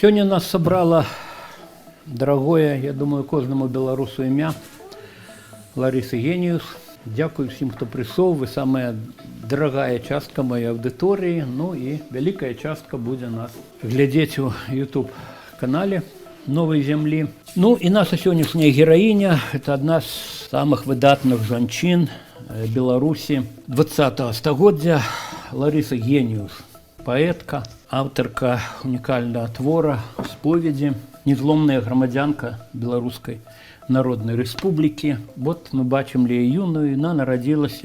Сегодня нас собрало дорогое, я думаю, кожному белорусу імя Ларисы Гениус. Дякую всім, хто прийшов. Ви самая дорогая частка моей аудитории. Ну и великая частка будет нас глядеть у YouTube-канале «Новой земли». Ну и наша сегодняшняя героиня – это одна з самых выдатных жанчын Беларуси 20-го стагоддзя Лариса Гениус. Поэтка, авторка унікального твора «Споведи», незломная громадянка Белорусской Народной Республики. Вот мы бачим ли юную, она народилась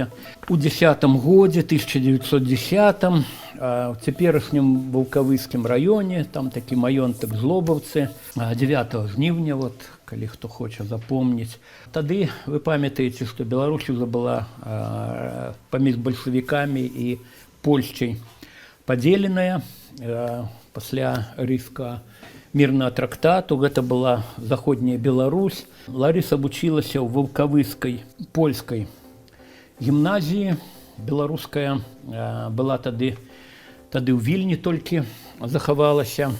у 10-м годе, 1910-м, в теперешнем Волковыском районе, там такі маёнтак Злобовцы, 9 жнівня, вот, калі хто хоча запомніць. Тады вы памятаеце, што Беларусь уже была паміж бальшавікамі і Польшчай падзеленая пасля Рыйскага мирного трактату. Это была заходняя Беларусь. Лариса вучылася ў Волковыскай польскай гімназіі. Беларуская была тады ў Вільні толькі захавалася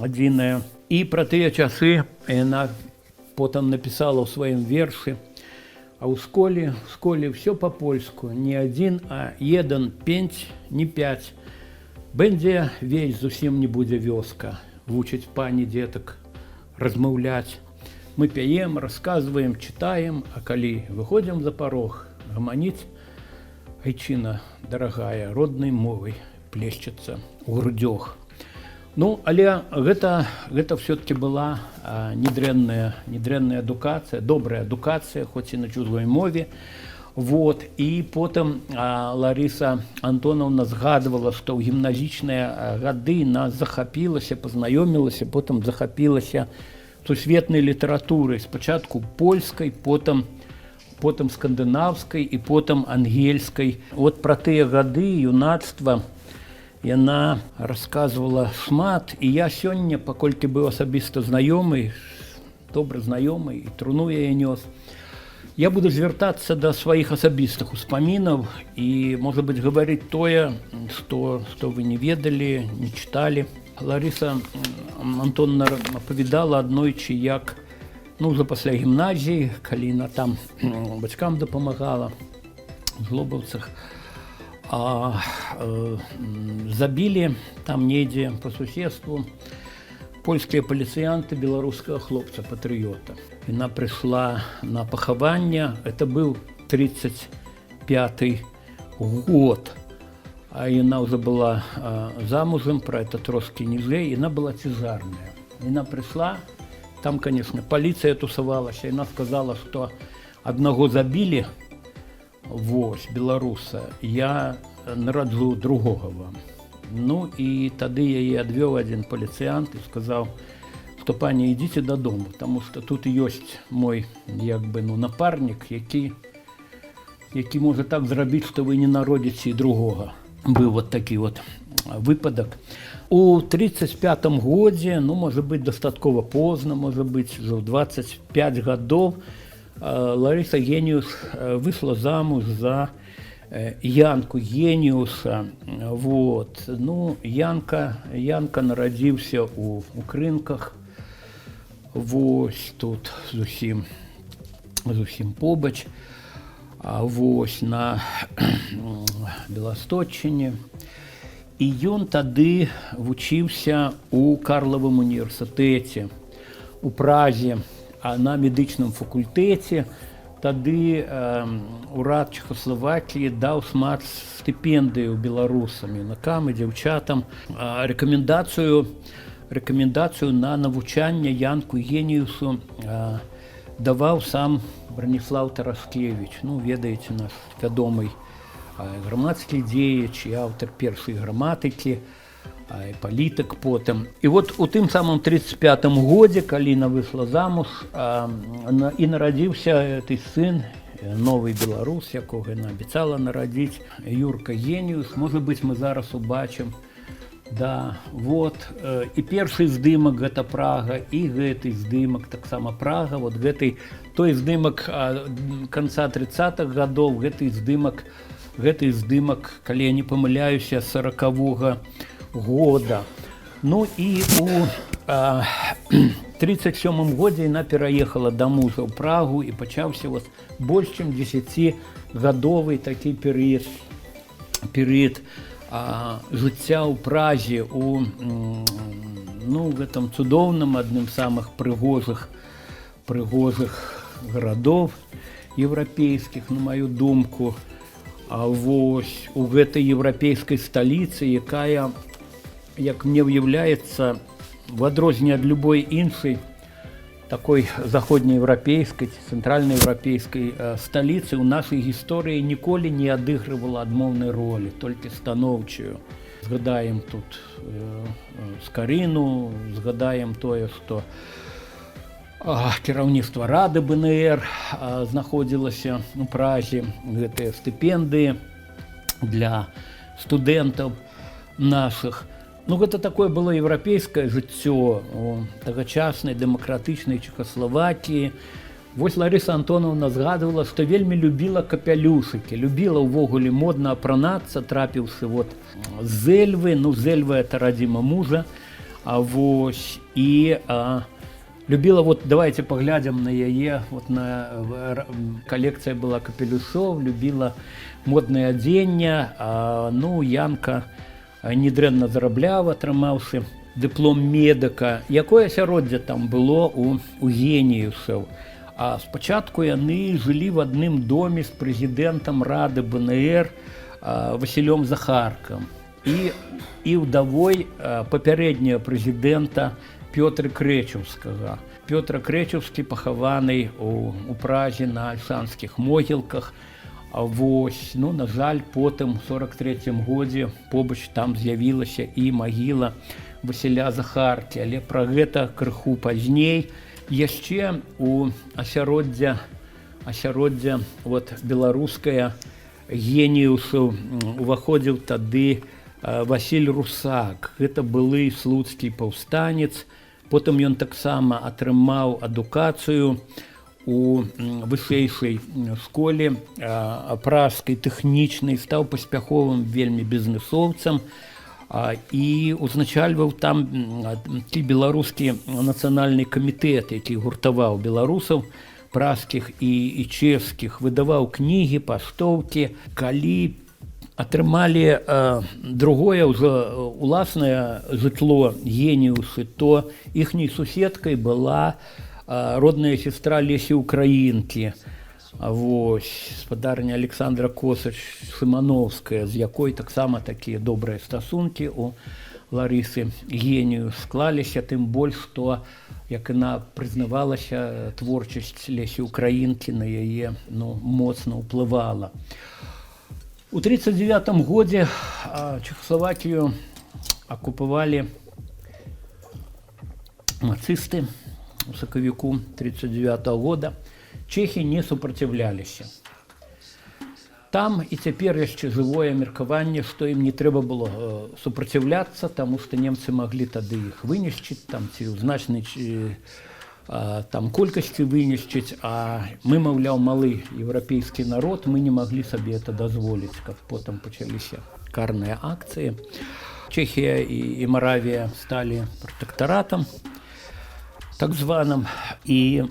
адзіная. І пра тыя часы яна потым напісала ў сваім вершы: а ў школе все по-польску, не один, а един пенць, не 5. Бэндзе весь зусім не будзе вёска. Вучыць пані деток размаўляць. Мы пяем, рассказываем, читаем, а калі выходзім за порог, гаманіць айчына дорогая роднай мовай плешчацца ў грудзях. Ну, але гэта все-таки была недрэнная адукацыя, добрая адукацыя, хоць і на чужой мове. Вот. І потым Лариса Антоновна згадывала, што ў гімназічныя гады нас захапілася, пазнаёмілася, потым захапілася сусветнай літаратурай, спачатку польскай, потым скандынаўскай і потым ангельскай. Вот пра тыя гады юнацтва яна расказвала шмат, і я сёння, паколькі быў асабіста знаёмы, добра знаёмы, і труну яе нёс, я буду звяртацца да сваіх асабістых успамінаў і, можа быць, гаварыць тое, што вы не ведалі, не чыталі. Лариса Антоновна апавядала аднойчы, як уже пасля гімназіі, калі яна там бацькам дапамагала в Злобаўцах, забілі там недзе па суседству польскія паліцыянты беларускага хлопца-патрыёта. Яна прыйшла на пахаванне, это быў 35-й год, а яна ўжо была замужам, пра это трошкі ніжэй, яна была цяжарная. Яна прыйшла, там, конечно, паліцыя тусавалася, яна сказала, што аднаго забілі, вось, беларуса, я нараджу другога вам. Ну і тады яе адвёў адзін паліцыянт і сказаў, што пані, ідзіце дадому, таму што тут ёсць мой напарнік, які можа так зрабіць, што вы не народзіце і другога. Быў вот такі вот выпадак. У 35-м годзе, можа быць, дастаткова позна, можа быць, ўжо 25 гадоў, Лариса Гениус выйшла замуж за Янку Гениуса. Вот. Янка нарадзіўся у Крынках. Вось тут зусім побач. Вось на Беласточчыне. І ён тады вучыўся у Карлавым універсітэце у Празе, на медычным факультэце. Тады урад Чехословакіі даў шмат стыпендыяў беларусам, юнакам і дзяўчатам. Рэкамендацыю на навучанне Янку Гениусу даваў сам Браніслаў Тараскевіч. Ведаеце, наш вядомы грамадскі дзеяч і аўтар першай граматыкі, і палітык потым. І вот у тым самым 35-м годзе, калі яна выйшла замуж, і нарадзіўся той сын, новы беларус, якога яна абяцала нарадзіць, Юрка Гениус. Можа быць, мы зараз убачым. Да, вот. І першы здымак гэта Прага, і гэты здымак таксама Прага. Вот той здымак канца 30-х гадоў, гэты здымак, калі я не памыляюся, 40-го года. Ну і у 1937 годзе яна пераехала да мужа ў Прагу і пачаўся вот больш чым 10-гадовы такі перыяд жыцця ў Празе у гэтым цудоўным, адным з самых прыгожых гарадоў еўрапейскіх, на маю думку. А вось у гэтай еўрапейскай сталіцы, якая, як мне ўяўляецца, в адрозненне ад любой іншай такой заходнееўрапейскай ці цэнтральнаеўрапейскай сталіцы ў нашай гісторыі ніколі не адыгрывала адмоўнай ролі, толькі станоўчую. Згадаем тут Скарыну, згадаем тое, што кіраўніцтва Рады БНР знаходзілася у Празе, гэтыя стыпендыі для студэнтаў нашых. Ну, гэта такое было еўрапейскае жыццё у тагачаснай дэмакратычнай Чэхаславакіі. Вось Ларыса Антонаўна згадывала, што вельмі любіла капялюшыкі, любіла ўвогуле модна апранацца, трапіўшы вот з Эльвы, з Эльвы это радзіма мужа, вось, і любіла, вот давайте паглядзім на яе, вот калекцыя была капелюшоў, любіла моднае адзенне, Янка недрэнна зарабляў, атрымаўшы дыплом медыка. Якое асяроддзе там было у геніюсаў. А спачатку яны жылі в адным доме з прэзідэнтам Рады БНР Васілём Захаркам і ўдавой папярэдняга прэзідэнта Пётра Крэчаўскага. Пётр Крэчаўскі пахаваны у Празе на Альшанскіх могілках. Вось, на жаль, потым у 43-м годзе побач там з'явілася і магіла Васіля Захаркі, але пра гэта крыху пазней. Яшчэ у асяроддзе беларускае геніюсаў уваходзіў тады Васіль Русак. Гэта былы слуцкі паўстанец. Потым ён таксама атрымаў адукацыю у вышэйшай школе пражскай тэхнічнай, стаў паспяховым вельмі бізнэсоўцам і узначальваў там беларускі нацыянальны камітэт, які гуртаваў беларусаў пражскіх і чэшскіх, выдаваў кнігі, паштоўкі. Калі атрымалі другое ўжо уласнае жытло геніюсы, то іхняй суседкай была родная сестра Лесі Украінкі, спадарня Александра Косач-Сымановская, з якой таксама такія добрыя стасункі у Ларысы генію склаліся, тым больш, што, як яна прызнавалася, творчасць Лесі Украінкі на яе моцна ўплывала. У 1939 годзе Чэхаславакію акупавалі нацысты. У сакавіку 1939 года чэхі не супраціўляліся. Там і цяпер яшчэ жывое меркаванне, што ім не трэба было супраціўляцца, таму што немцы маглі тады іх вынішчыць, ці ў значнай колькасці вынішчыць, а мы, маўляў, малы еўрапейскі народ, мы не маглі сабе это дазволіць, каб потым пачаліся карныя акцыі. Чэхія і Маравія сталі пратэктаратам, так званым, і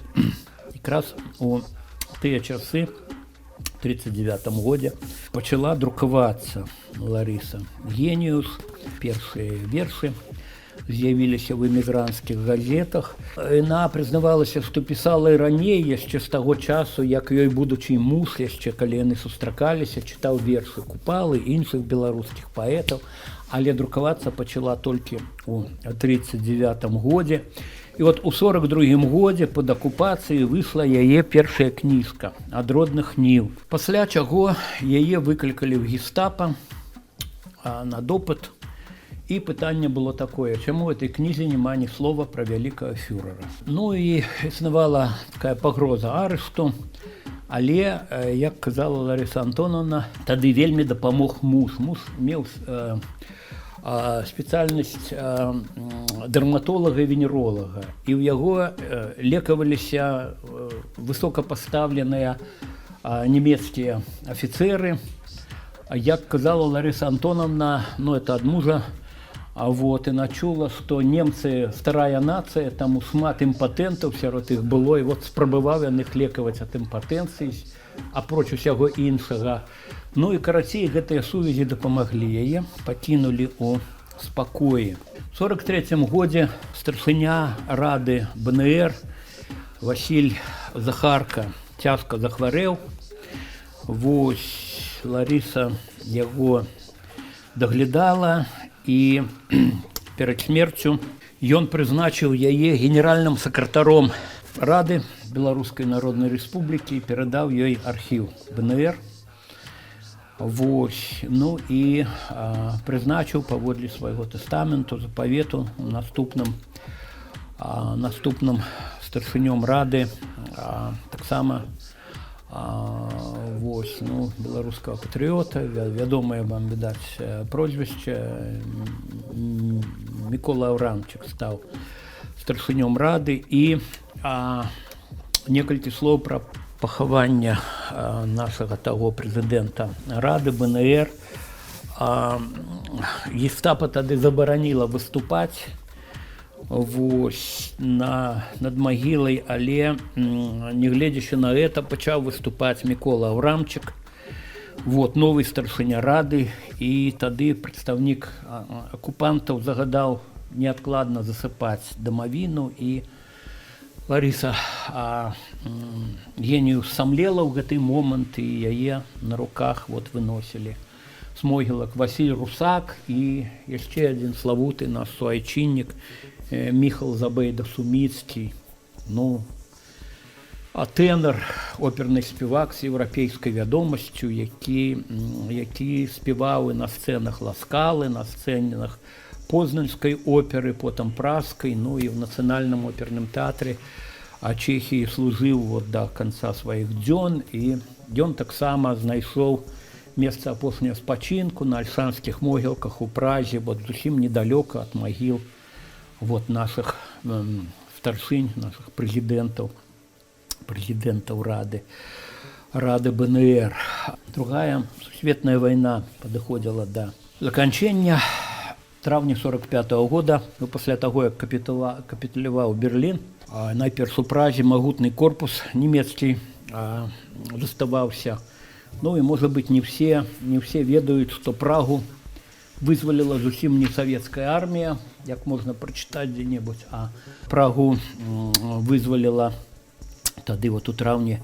якраз у тыя часы, у 1939 годзе, пачала друкавацца Ларыса Геніюс, першыя вершы з'явіліся ў эмігранцкіх газетах. Яна прызнавалася, што пісала і раней, яшчэ з таго часу, як ёй будучы муж, яшчэ калі яны сустракаліся, чытаў вершы Купалы, іншых беларускіх паэтаў, але друкавацца пачала толькі ў 1939 годзе. І от у 1942 годзе пад акупацыяй выйшла яе першая кніжка «Ад родных ніў». Пасля чаго яе выклікалі ў гестапа на допыт. І пытанне было такое, чаму ў этой кнізе няма ні слова пра вялікага фюрэра. І існавала такая пагроза арышту, але, як казала Ларыса Антонаўна, тады вельмі дапамог муж. Муж меў спецыяльнасць дэрматолага і венеролага. І ў яго лекаваліся высокапастаўленыя нямецкія афіцэры. Як казала Ларыса Антонаўна, это ад мужа Вот, і начула, што немцы старая нацыя, таму шмат імпатэнтаў сярод іх было, і вот спрабаваў яны лекаваць ад імпатэнцыі, апроч усяго іншага. Ну і карацей, гэтыя сувязі дапамаглі яе, пакінулі ў спакоі. У 43-м годзе старшыня рады БНР Васіль Захарка цяжка захварэў. Вось Ларыса яго даглядала, і перад смерцю ён прызначыў яе генеральным сакратаром Рады Беларускай Народнай Рэспублікі і перадаў ёй архіў БНР. Вось, ну і прызначыў паводле свайго тэстаменту, запавету наступным старшынём Рады таксама вось, ну, беларускага патрыёта, вядомае вам, відаць, прозвішча, Мікола Аўрамчык стаў старшынём Рады. І некалькі слоў пра пахавання нашага таго прэзідэнта Рады БНР. Гестапа тады забараніла выступаць вось над магілай, але нягледзячы на гэта пачаў выступаць Мікола Аўрамчык, вот, новы старшыня Рады, і тады прадстаўнік акупантаў загадаў неадкладна засыпаць дамавіну, і Ларыса Геніус самлела ў гэты момант, і яе на руках вот выносілі з могілак Васіль Русак і яшчэ адзін славуты наш суайчыннік Міхал Забейда-Суміцкі, ну, тэнар, оперны спевак з еўрапейскай вядомасцю, які спеваў і на сцэнах Ла Скалы, на сцэнах Познанскай оперы, потым Пражскай, ну і ў нацыянальным оперным тэатры Чэхіі служыў вот да канца сваіх дзён, і ён таксама знайшоў месца апошняга спачынку на альшанскіх могілках у Празе, вот зусім недалёка ад магіл вот наших старшынь, наших прэзідэнтаў Рады БНР. Другая сусветная вайна падыходзіла да заканчэння. Траўня 45-го года, ну, пасля таго, як капітуляваў Берлін, найперш у Празе магутны корпус нямецкі заставаўся. Ну і, можа быць, не все ведаюць, што Прагу вызваліла зусім не савецкая армія, як можна прачытаць дзе-небудзь, а Прагу вызваліла тады вот у траўні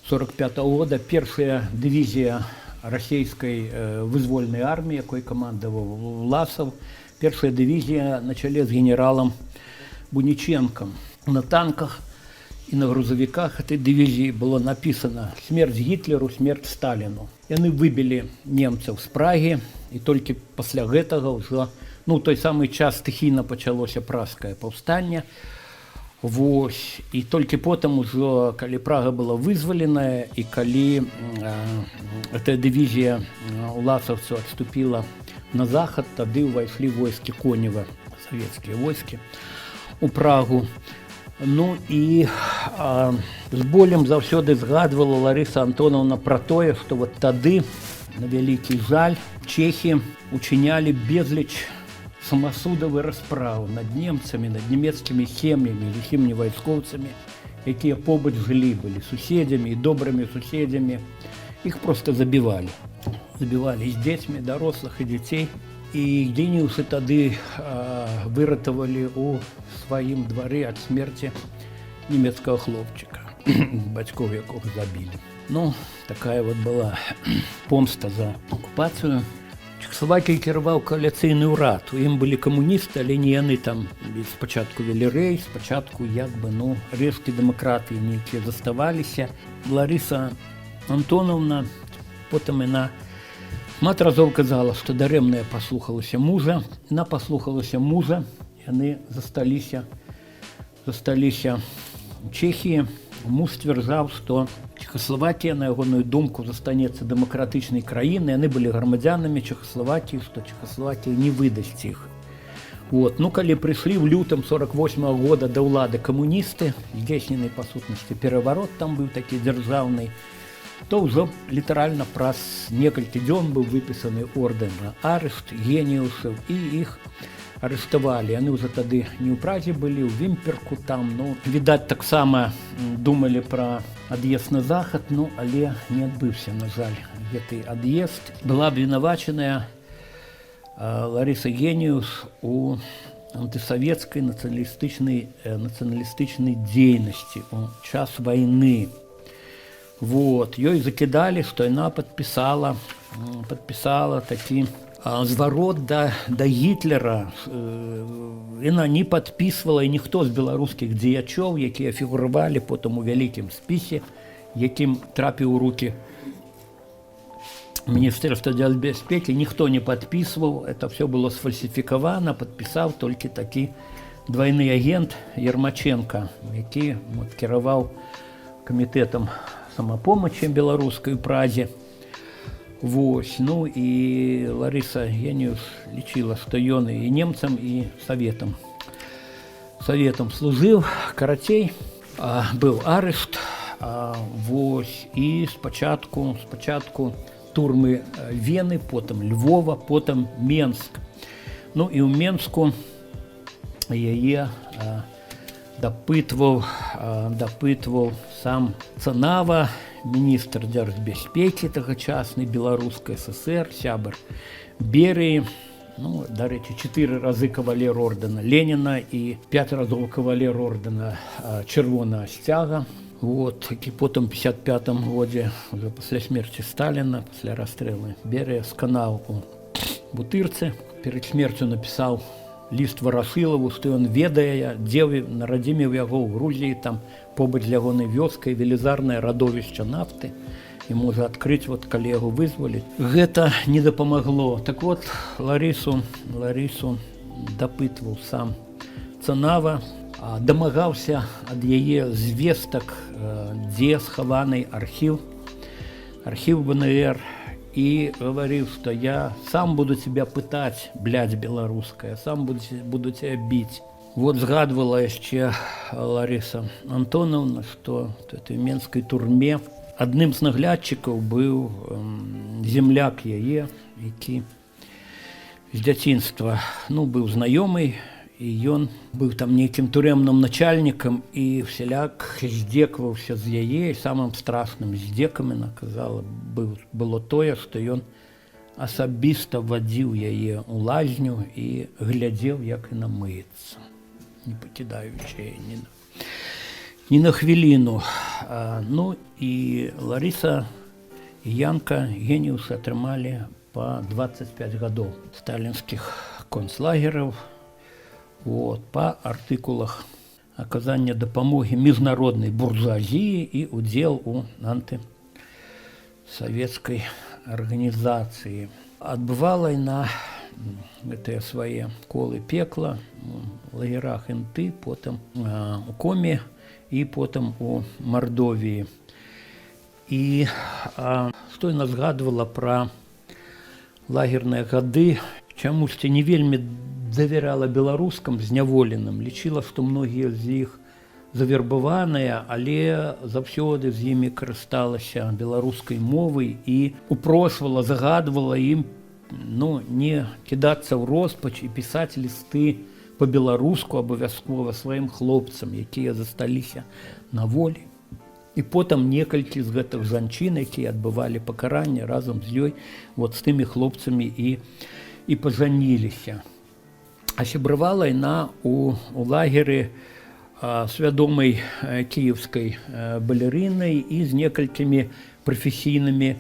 45-го года першая дывізія расійскай вызвольнай арміі, якой камандаваў Власаў, першая дывізія на чале з генералам Буніченкам. На танках і на грузавіках этой дывізіі было напісана «Смерць Гітлеру, смерць Сталіну». Яны выбілі немцаў з Прагі, і толькі пасля гэтага ўжо, ну, той самы час стыхійна пачалося пражскае паўстанне. Вось, і толькі потым ужо, калі Прага была вызваленая, і калі эта дывізія уласаўцаў адступіла на захад, тады ўвайшлі войскі Конева, савецкія войскі, у Прагу. Ну і з болем заўсёды згадвала Ларыса Антонаўна пра тое, што вот тады, на вялікі жаль, чэхі учынялі безліч самасудавы расправ над немцамі, над нямецкімі сем'ямі, ліхімі вайскоўцамі, якія побач жылі, былі суседзямі і добрымі суседзямі. Іх проста забівалі. Забівалі з дзецьмі, дарослых і дзяцей. І геніусы тады выратавалі ў сваім двары ад смерці нямецкага хлопчыка, бацькоў якога забілі. Ну, такая вот была помста за акупацыю. Чэхаславакіяй кіраваў кааліцыйны ўрад. У ім былі камуністы, але не яны там спачатку вялі рэйс, спачатку як бы, ну, рэшткі дэмакратыі нейкія заставаліся. Ларыса Антонаўна потым яна шмат разоў казала, што дарэмна паслухалася мужа. Яна паслухалася мужа, яны засталіся у Чэхіі. Муж сцвярджаў, што Чэхаславакія, на ягоную думку, застанецца дэмакратычнай краінай. Яны былі грамадзянамі Чэхаславакіі, што Чэхаславакія не выдасць іх. Вот. Ну, калі прыйшлі ў лютым 48-го года да ўлады камуністы, здзейснены, па сутнасці, пераварот там быў такі дзяржаўны, то ўжо літаральна праз некалькі дзён быў выпісаны ордэн на арышт геніусаў, і іх арыштавалі. Яны ўжо тады не ў Празе былі, ў Вімперку там, ну, відаць, таксама думалі пра ад'езд на захад, ну, але не адбыўся, на жаль, гэты ад'езд. Была абвінавачаная Ларыса Геніус у антысавецкай нацыяналістычнай дзейнасці ў час вайны. Вот. Ёй закідалі, што яна падпісала такі зварот да Гітлера. Яна не падпісвала, і ніхто з беларускіх дзеячоў, якія фігуравалі потым у вялікім спісе, якім трапіў у рукі Міністэрства дзяржбяспекі, ніхто не падпісваў, это все было сфальсіфікавана, падпісаў толькі такі двайны агент Ермаченка, які кіраваў камітэтам самапомачы беларускай у Празе. Вось, ну і Ларыса Геніус лічыла, што ён і немцам, і саветам служыў. Карацей, быў арышт, вось, і спачатку турмы Вены, потым Львова, потым Менск. Ну і ў Менску яе дапытваў сам Цанава, міністр дзяржбяспекі тагачасны беларускай ССР, сябар Берыі, ну, дарэчы, 4 разы кавалер ордэна Леніна і 5 разоў кавалер ордэна Чырвонага Сцяга. Вот, які потым у 1955 годзе, уже пасля смерці Сталіна, пасля расстрэлу Берыя, сканаў у Бутырцы. Перад смерцю напісаў ліст Варасылаву, што ён ведае, дзе нарадзіміў яго ў Грузіі, там побач з ягонай вёскай велізарнае радовішча нафты, і можа адкрыць, вот, калі яго вызваліць. Гэта не дапамагло. Так вот, Ларысу дапытваў сам Цанава, дамагаўся ад яе звестак, дзе схаваны архіў БНР, і гаварыў, што я сам буду тебя пытаць, блядь, беларуская, сам буду тебя біць. Вот згадвала яшчэ Ларыса Антонаўна, што в этой менскай турме адным з наглядчыкаў быў земляк яе, які з дзяцінства, ну, быў знаёмы, і ён быў там нейкім турэмным начальнікам і всяляк здзекаваўся з яе, і самым страшным здзекам, яна казала, было тое, што ён асабіста вадзіў яе ў лазню і глядзеў, як яна мыецца, не пакідаючы яе ні на хвіліну. Ну і Ларыса і Янка Геніуса атрымалі па 25 гадоў сталінскіх концлагераў, вот, па артыкулах аказання дапамогі міжнароднай буржуазіі і удзел у антысавецкай арганізацыі. Адбывала яна гэтыя свае колы пекла у лагерах НТ, потым у Коме і потым у Мардовіі. І што яна згадвала пра лагерныя гады, чамусьці не вельмі давярала беларускам зняволеным, лічыла, што многія з іх завербаваныя, але заўсёды з імі карысталася беларускай мовай і упрошвала, загадвала ім, ну, не кідацца ў роспач і пісаць лісты па-беларуску абавязкова сваім хлопцам, якія засталіся на волі. І потым некалькі з гэтых жанчын, якія адбывалі пакаранне разам з ёй, вот з тымі хлопцамі і пажаніліся. А сябравала яна у лагеры свядомай кіеўскай балерынай і з некалькімі прафесійнымі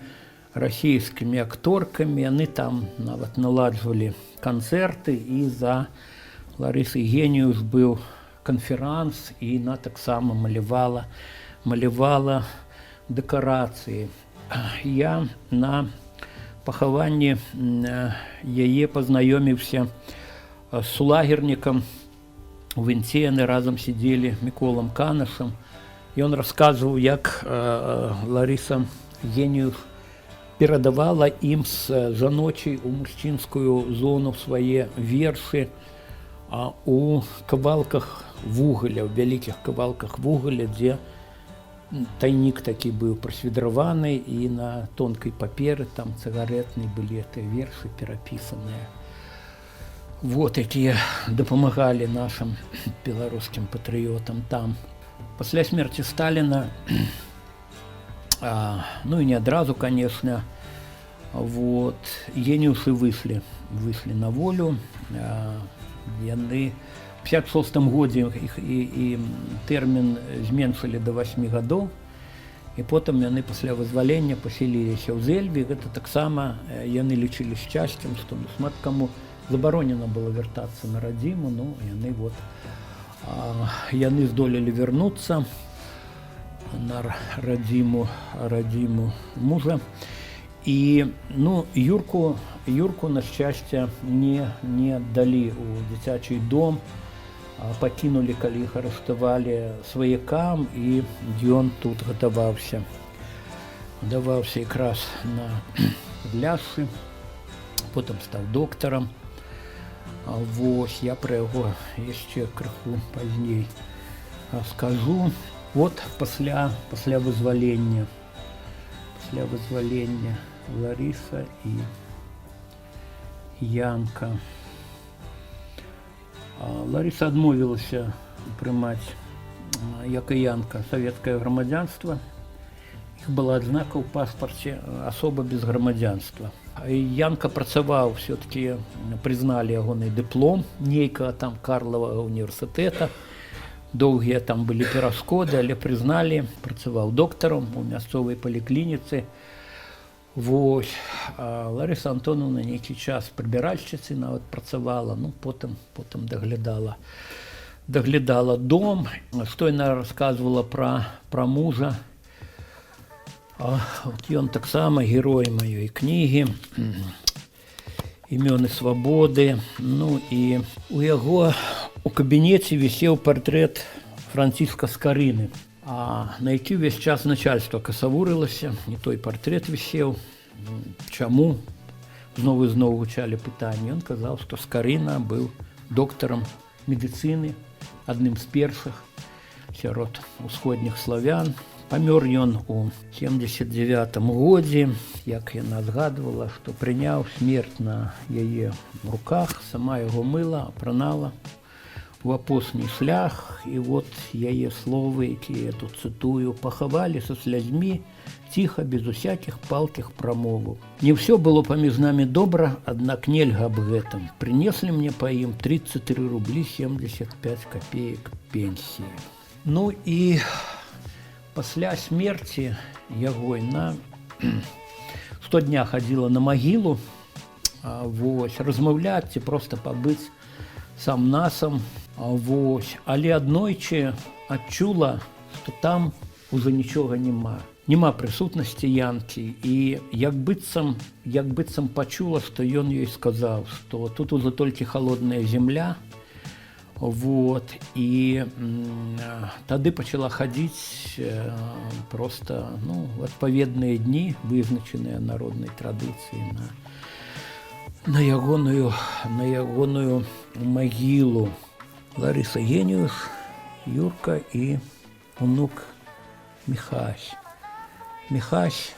расійскімі акторкамі. Яны там нават наладжвалі канцэрты, і за Ларысы Геніус быў канферанс, і яна таксама малявала дэкарацыі. Я на пахаванні яе пазнаёміўся з сулагернікам. У Вінці яны разам сидзелі Міколам Канашам. Ён расказваў, як Ларыса Геніус перадавала ім з жаночай у мужчынскую зону свае вершы у кавалках вугаля, у вялікіх кавалках вугаля, дзе тайнік такі быў прасвідраваны, і на тонкай паперы там цыгаретнай былі тыя вершы перапісаныя. Вот, якія дапамагалі нашим беларускім патрыётам там. Пасля смерці Сталіна, ну і не адразу, конечно, вот, геніусы выйшлі на волю. Яны в 56-м годзе і тэрмін зменшылі до 8 гадоў, і потым яны пасля вызвалення пасяліліся ў Зельбі. Гэта таксама яны лічылі шчасцем, што шмат каму забаронена было вяртацца на радзіму, ну яны вот яны здолелі вярнуцца на радзіму мужа. І ну, Юрку на шчасце не аддалі ў дзіцячы дом, пакінулі, калі іх арыштавалі, сваякам, і ён тут гатаваўся якраз на Лясшы, потым стаў доктарам. Вось, я пра яго яшчэ крыху пазней скажу. Вот пасля вызвалення Ларіса і Янка. Ларіса адмовілася прымаць, як і Янка, савецкае грамадзянства. Іх была адзнака ў паспарце асоба без грамадзянства. Янка працаваў, все-таки прызналі ягоны дыплом нейкага там Карлавага універсітэта. Доўгія там былі перашкоды, але прызналі, працаваў доктарам у мясцовай паліклініцы. Вось, Ларыса Антоновна нейкі час прыбіральшчыцай нават працавала, ну потым даглядала дом. Што яна расказвала пра мужа. Ён таксама герой маёй кнігі «Імёны свабоды». Ну і у яго у кабінеце вісеў партрэт Франціска Скарыны, на які ўвесь час начальства касавурылася, не той партрэт вісеў. Чаму? Зноў і зноў гучалі пытанні. Ён казаў, што Скарына быў доктарам медыцыны, адным з першых сярод усходніх славян. Памёр ён у 79-м годзе, як яна згадвала, што прыняў смерць на яе руках, сама яго мыла, апранала у апошні шлях. І вот яе словы, якія я тут цытую: «Пахавалі са слязьмі, ціха, без усякіх палкіх прамоваў. Не ўсё было паміж намі добра, аднак нельга аб гэтым. Прынеслі мне па ім 33 рублі 75 копеек пенсіі». Ну і пасля смерці яго яна штодня хадзіла на магілу, вось, размаўляць ці проста пабыць сам-насам. Вось. Але аднойчы адчула, што там ужо нічога няма. Няма прысутнасці Янкі, і як быццам пачула, што ён ёй сказаў, што тут ужо толькі халодная зямля. Вот. І тады пачала хадзіць проста, ну, в адпаведныя дні, вызначаныя народнай традыцыяй, на ягоную магілу. Ларыса Геніус, Юрка і унук Міхась. Міхась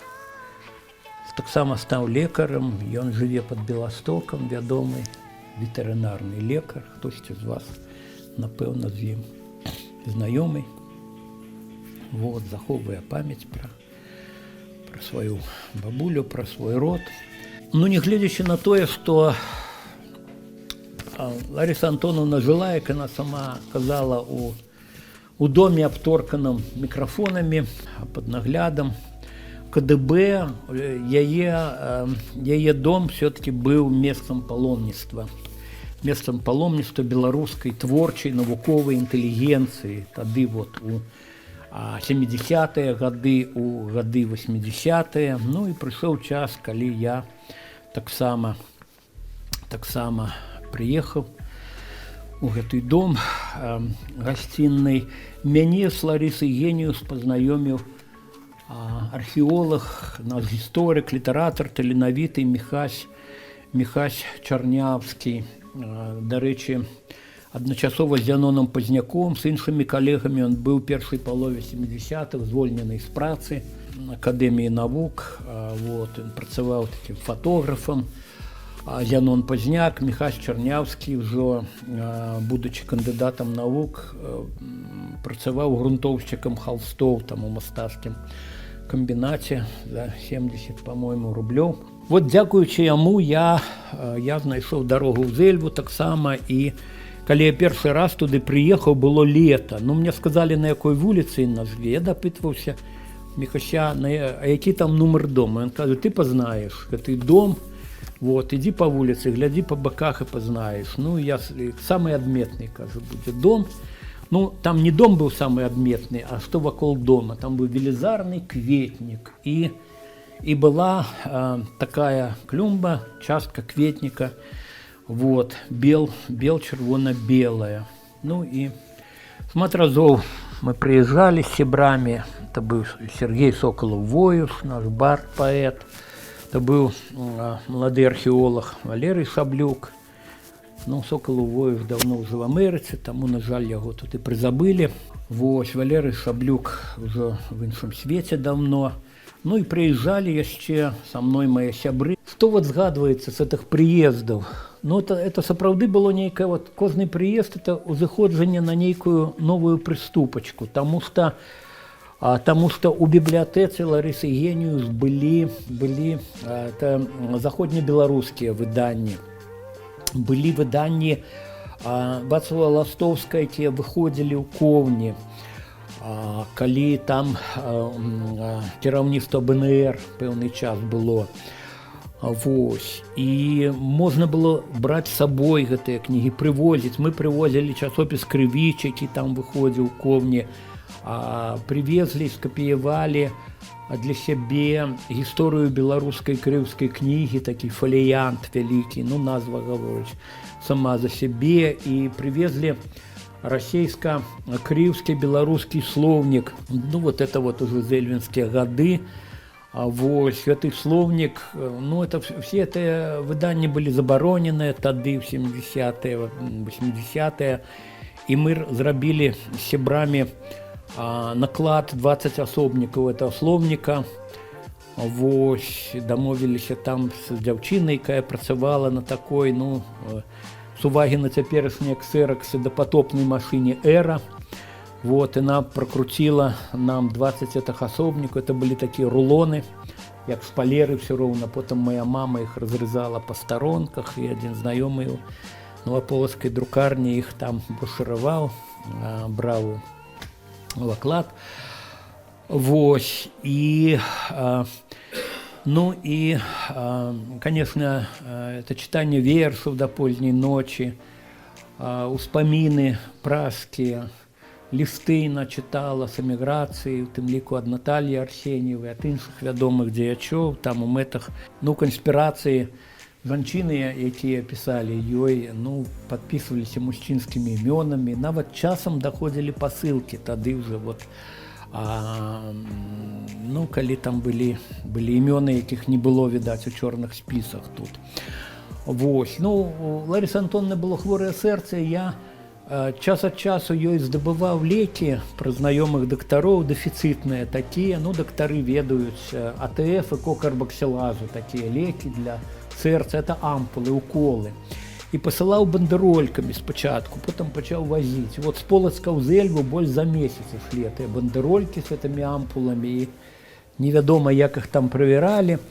таксама стаў лекарам, ён жыве пад Беластокам, вядомы ветэрынарны лекар. Хтосьці з вас, напэўна, з ім знаёмы. Вот, захоўвае памяць пра сваю бабулю, пра свой род. Ну, не гледзячы на тое, што Лариса Антоновна жыла, як яна сама казала, у доме, абторканым мікрафонамі, пад наглядам КДБ. Яе дом все-таки быў месцам паломніцтва. Месцам паломніцтва беларускай творчай, навуковай інтэлігенцыі. Тады вот у 70-е гады, у гады 80-е. Ну і прыйшоў час, калі я таксама прыехаў у гэты дом гасцінны. Мяне з Ларысай Геніус пазнаёміў археолог, наш гісторык, літаратар таленавіты Міхась Чарнявскі. Дарэчы, адначасова з Зяноном Пазняком, з іншымі калегамі. Ён быў у першай палове 70-х звольнены з працы на Акадэміі навук. Ён працаваў такім фатографам. Зянон Пазняк, Міхась Чарняўскі, ўжо будучы кандыдатам навук, працаваў грунтоўшчыкам халстоў там у мастацкім камбінаце за 70, по-моему, рублёў. Вот дзякуючы яму я знайшоў дарогу ў Зэльву таксама, і калі я першы раз туды прыехаў, было лета. Ну, мне сказалі, на якой вуліцы назве. Я дапытваўся Міхася, а які там нумар дома. Ён кажа, ты пазнаеш гэты дом, вот, ідзі па вуліцы, глядзі па баках і пазнаеш. Ну, я самы адметны, кажу, будзе дом. Ну, там не дом быў самы адметны, а што вакол дома. Там быў велізарны кветнік. І была такая клумба, частка кветніка, вот, чырвона-белая. Ну, і шмат разоў мы прыязджалі з сябрамі. Это быў Сергей Соколов-Воюс, наш бард-паэт. Это быў малады археолог Валерый Саблюк. Ну, Соколов-Воюс даўно ўжо в Амерыцы, таму, на жаль, яго тут і прызабылі. Вось, Валерый Саблюк ўжо в іншым свеце даўно. Ну, і прыязджалі яшчэ са мной мае сябры. Што вот згадваецца з гэтых прыездаў? Ну, это сапраўды было нейкае, вот, кожны прыезд, это узыходжанне на нейкую новую прыступачку, таму што у бібліятэцы Ларысы Геніус былі заходнебеларускія выданні. Былі выданні Вацлава Ластовскага, якія выходзілі ў Коўні, калі там кіраўніцтва БНР пэўны час было. Вось. І можна было браць з сабой гэтыя кнігі, прывозіць. Мы прывозілі часопіс «Крывіч», які там выходзіў у Коўні, привезли, скопіявалі для сябе гісторыю беларускай крыўскай кнігі, такі фаліянт вялікі, ну, назва гаворыць сама за сябе, і привезли расійска-крыўскі беларускі слоўнік. Ну, вот это вот уже зэльвінскія гады. Вось, гэты слоўнік, ну, это все гэтыя выданні былі забароненыя тады, в 70-е, 80-е, і мы зрабілі з сябрамі наклад 20 асобнікаў этого слоўніка. Вось, дамовіліся там з дзяўчынай, якая працавала на такой, ну, з увагі на цяперашнія ксераксы дапатопнай машыне «Эра». Вот, яна прокрутила нам 20 этих асобнікаў. Это былі такія рулоны, як шпалеры все роўна. Потым моя мама іх разрезала па старонках, і адзін знаёмы ў новаполацкай друкарні іх там бушыраваў, браў в оклад. Вось. И, ну и, конечно, это читание версов до поздней ночи, успомины пражские, лісты начитала з эміграцыі, у тым ліку ад Натальі Арсеньевай, ад іншых вядомых дзеячоў, там у мэтах, ну, канспірацыі. Жанчыны, якія пісалі ёй, ну, падпісваліся мужчынскімі імёнамі, нават часам даходзілі пасылкі тады ўжо, вот, ну, калі там былі імёны, якіх не было, відаць, у чорных спісах тут. Вось, ну, Ларысы Антоновны было хворае сэрца, я час ад часу ёй здабываў лекі пра знаёмых дактароў, дэфіцытныя такія, ну, дактары ведаюць АТФ і кокарбаксілазу, такія лекі для сэрца, это ампулы, уколы. І пасылаў бандеролькамі спачатку, потым пачаў вазіць. Вот з Полацка ў Зэльву больш за месяц ішлі тыя бандеролькі з гэтымі ампуламі, і невядома, як іх там правяралі.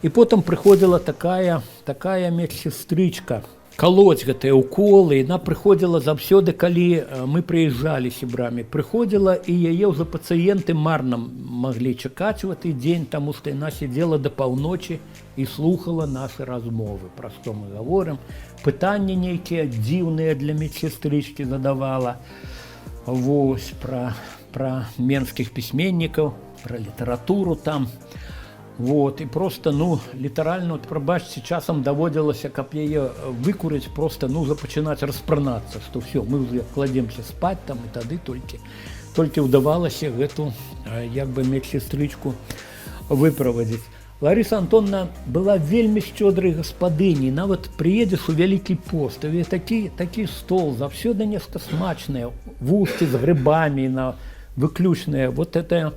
І потым прыходзіла такая медсестрычка колоть гэтыя уколы. Яна прыходзіла заўсёды, калі мы прыязджалі сябрамі. Прыходзіла, і яе ўжо пацыенты марна маглі чакаць у гэты дзень, таму што яна сидзела да паўночы і слухала нашы размовы, пра што мы гаворым. Пытанні нейкія дзіўныя для медсестрычкі задавала. Вось, пра менскіх пісьменнікаў, пра літаратуру там. Вот, і просто, ну, літаральна, от, прабачце, часам даводзілася, каб яе выкурыць, просто, ну, запачынаць распранацца, што все, мы ўжо кладземся спаць там, і тады толькі ўдавалася гэту, як бы, медсестрычку выправадзіць. Лариса Антоновна была вельмі шчодрай гаспадыняй. Нават прыедзеш у Вялікі пост, і такі стол, заўсёды нешта смачнае, вусці з грыбамі на выключныя. Вот это,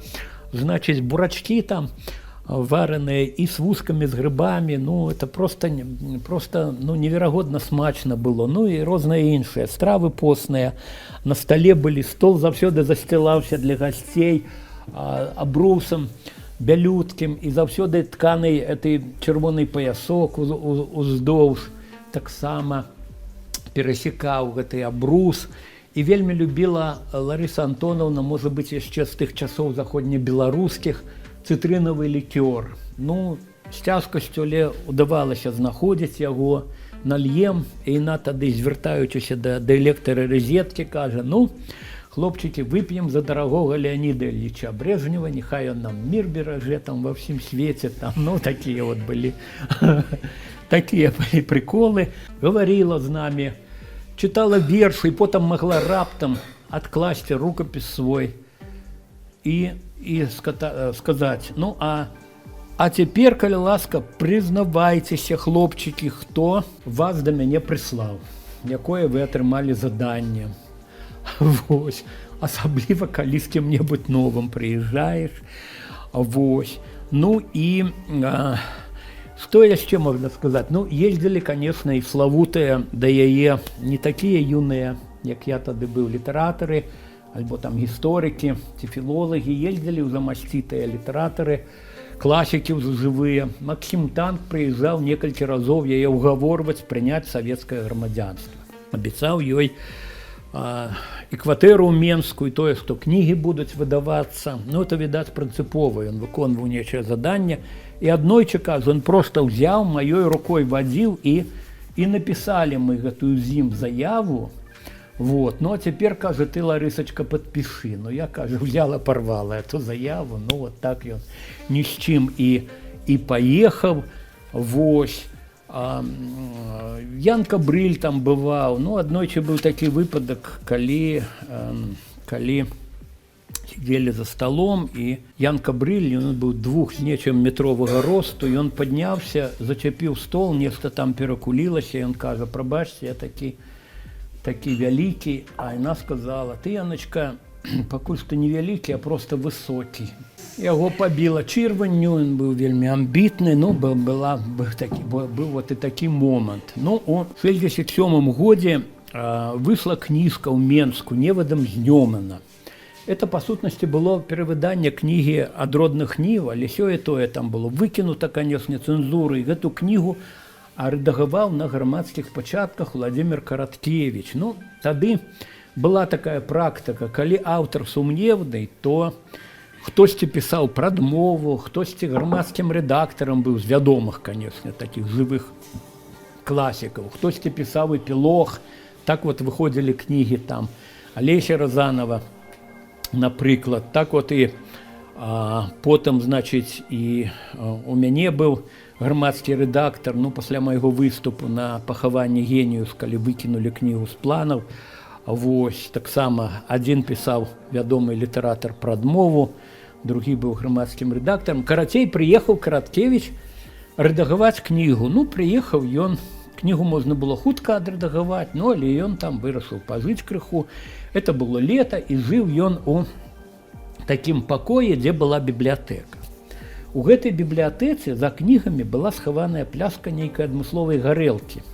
значыць, бурачкі там вараныя і з вускамі, з грыбамі. Ну, это просто неверагодна смачна было. Ну і розныя іншыя стравы постныя. На стале былі, стол заўсёды засцілаўся для гасцей абрусам бялюткім, і заўсёды тканы этой чырвоны паясок уздоўж таксама перасекаў гэты абрус. І вельмі любіла Ларыса Антоновна, можа быць, яшчэ з тых часоў заходнебеларускіх, цытрынавы лікёр. Ну, з цяжкасцю, але удавалася знаходзіць яго, нальем, і яна тады, звяртаючыся да электраразеткі, кажа: ну, хлопчыкі, вып'ем за дарагога Леаніда Ільіча Брежнева, няхай ён нам мір беражэ там ва ўсім свеце. Там, ну, такія вот былі приколы. Гаварыла з намі, чытала вершы, і потым магла раптам адкласці рукапіс свой і сказаць: ну, а цяпер, калі ласка, прызнавайцеся, хлопчыкі, хто вас да мяне прыслаў, якое вы атрымалі заданне. Вось. Асабліва, калі з кім-небудзь новым прыязджаеш. Вось. Ну і што яшчэ можна сказаць? Ну, ездзілі, канешне, і славутыя да яе не такія юныя, як я тады быў, літаратары, альбо там гісторыкі ці філолагі, ездзілі ў замасцітыя літаратары, класікі жывыя. Максім Танк прыязджаў некалькі разоў яе ўгаворваць прыняць савецкае грамадзянства. Абяцаў ёй і кватэру ў Менску, і тое, што кнігі будуць выдавацца. Ну, это, відаць, прынцыпова. Ён выконваў нечае заданне. І аднойчы, кажа, ён проста ўзяў, маёй рукой вадзіў, і напісалі мы гэтую з ім заяву. Вот. Ну, а цяпер, кажа, ты, Ларысачка, падпішы. Ну, я, кажа, взяла, парвала эту заяву. Ну, вот так ён ні з чым і паехаў. Вось. Янка Брыль там бываў. Ну, аднойчы быў такі выпадак, калі сидзелі за столом, і Янка Брыль, ён быў 2 з нечым метровага росту, ён падняўся, зачапіў стол, нешта там перакулілася, ён кажа: прабачце, я такі вялікі. А яна сказала: ты, Яночка, пакуль што не вялікі, а проста высокі. Яго пабіла чырванню, ён быў вельмі амбітны. Ну, быў вот і такі момант. Ну, у 67 годзе выйшла кніжка ў Менску «Невадам знёмана». Это, па сутнасці, было перавыданне кнігі ад родных ніў, але сёе-тое там было выкінута, канешне, цэнзуры. І гэту кнігу рэдагаваў на грамадскіх пачатках Владзімір Караткевіч. Ну, тады была такая практыка, калі аўтар сумневны, то хтосьці пісаў прадмову, хтосьці грамадскім рэдактарам быў, з вядомых, канешне, такіх жывых класікаў, хтосьці пісаў эпілог. Так вот выходзілі кнігі там Алеся Разанова, напрыклад. Так вот і потым, значыць, і у мяне быў грамадскі рэдактар, ну, пасля майго выступу на пахаванні Геніюс, калі выкінулі кнігу з планаў. Вось, таксама адзін пісаў вядомы літаратар прадмову, другі быў грамадскім рэдактарам. Карацей, прыехаў Караткевіч рэдагаваць кнігу. Ну, прыехаў ён, кнігу можна было хутка адрэдагаваць, ну, але ён там вырашыў пажыць крыху. Это было лета, і жыў ён у такім пакоі, дзе была бібліятэка. У гэтай бібліятэцы за кнігамі была схаваная пляшка нейкай адмысловай гарэлкі.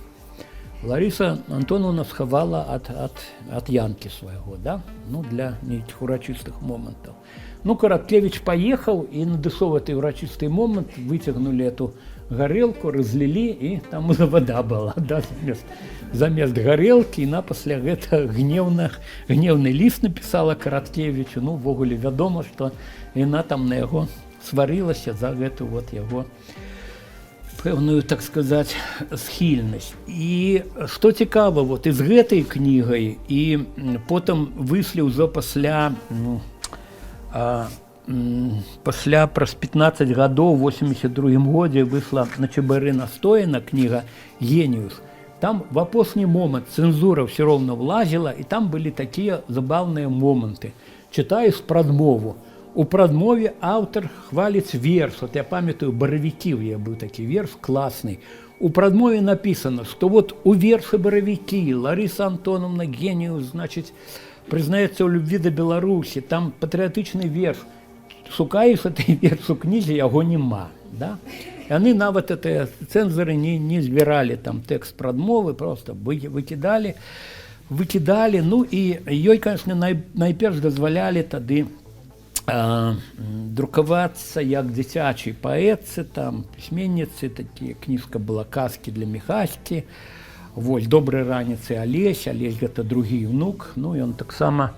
Лариса Антоновна схавала ад Янкі свайго, да? Ну, для нейкіх урачыстых момантаў. Ну, Караткевіч паехаў, і надышоў гэты урачысты момант, выцягнулі эту гарэлку, разлілі, і там уже вода была, да, замест гарэлкі. І пасля гэта гневны ліст напісала Караткевічу. Ну, ввогуле вядома, што яна там на яго сварылася за гэту вот яго пэўную, так сказаць, схільнасць. І што цікава, вот і з гэтай кнігай, і потым выйшлі ўжо пасля праз 15 гадоў, у 82-м годзе выйшла на Чабары настояна кніга «Геніюс». Там в апошні момант цэнзура ўсё роўна влазіла, і там былі такія забаўныя моманты. Чытаеш прадмову. У прадмове аўтар хваліць верш. Вот я памятаю, «Баравікі» быў такі верш класны. У прадмове написано, что вот у верша «Баравікі» Лариса Антоновна Гениус, значит, признаецца ў любві да Беларусі, там патрыятычны верш. Шукаеш этой верш у кнізе, яго няма. Да? Яны нават гэтыя цэнзары не збіралі там тэкст прадмовы, просто выкідалі. Ну і ёй, конечно, найперш дазвалялі тады друкавацца як дзіцячай паэтцы, там пісьменніцы, такія кніжка была «Казкі для Міхасці». Вось «Добрай раніцы Алесь», Алесь гэта другі ўнук, ну ён таксама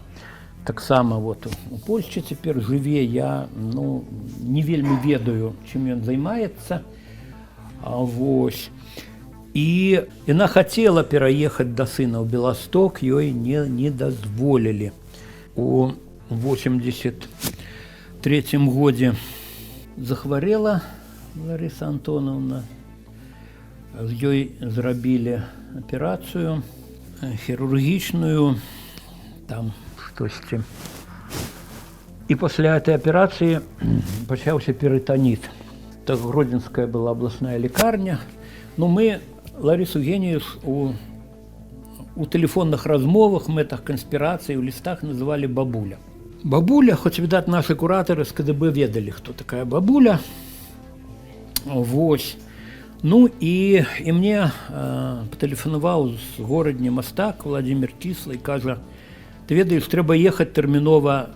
вот у Польшчы цяпер жыве. Я не вельмі ведаю, чым ён займаецца. Вось. І яна хацела пераехаць да сына ў Беласток, ёй не дазволілі. У 83-м годзе захварэла Лариса Антоновна. З ёй зрабілі аперацыю хірургічную, там штосьці. І пасля этой аперацыі пачаўся перытаніт. Так Гродзенская была абласная лекарня. Ну, мы Ларису Гениус у тэлефонных размовах, мэтах канспірацыі, у лістах называлі бабуля. Бабуля, хоць, відаць, нашы куратары з КДБ ведалі, хто такая бабуля. Вось. Ну і мне патэлефанаваў з горадні мастак Владимир Кіслый, кажа: ты ведаеш, трэба ехаць тэрмінова,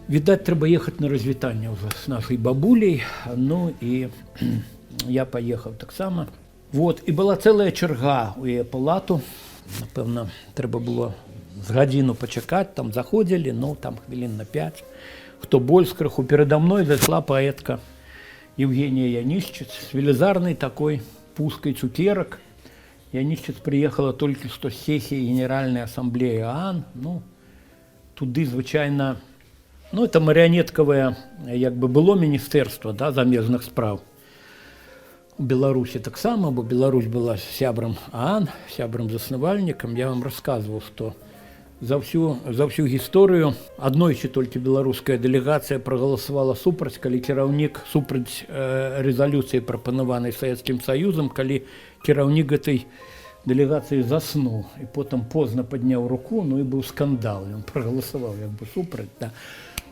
відаць, трэба ехаць на развітанне ўжо з нашай бабуляй. Ну і я паехаў таксама. Вот, і была цэлая чарга ў яе палату. Напэўна, трэба было з гадзіну пачакаць, там заходзілі, там хвілін на 5. Хто больш крыху, перада мной зайшла паэтка Евгения Янишчиц с велизарной такой пуской цукерок. Янишчиц приехала только что с сессии Генеральной Ассамблеи ОАН. Туды, звычайно, это марионетковое, было министерство, да, замежных справ. У Беларусі таксама, бо Беларусь была сябрам ОАН, сябрам-заснавальнікам. Я вам рассказывал, что за всю гісторыю аднойчы толькі беларуская дэлегацыя прагаласавала супраць, калі кіраўнік супраць рэзалюцыі, прапанаванай Савецкім Саюзам, калі кіраўнік гэтай дэлегацыі заснуў і потым позна падняў руку, і быў скандал, ён прагаласаваў супраць. Да.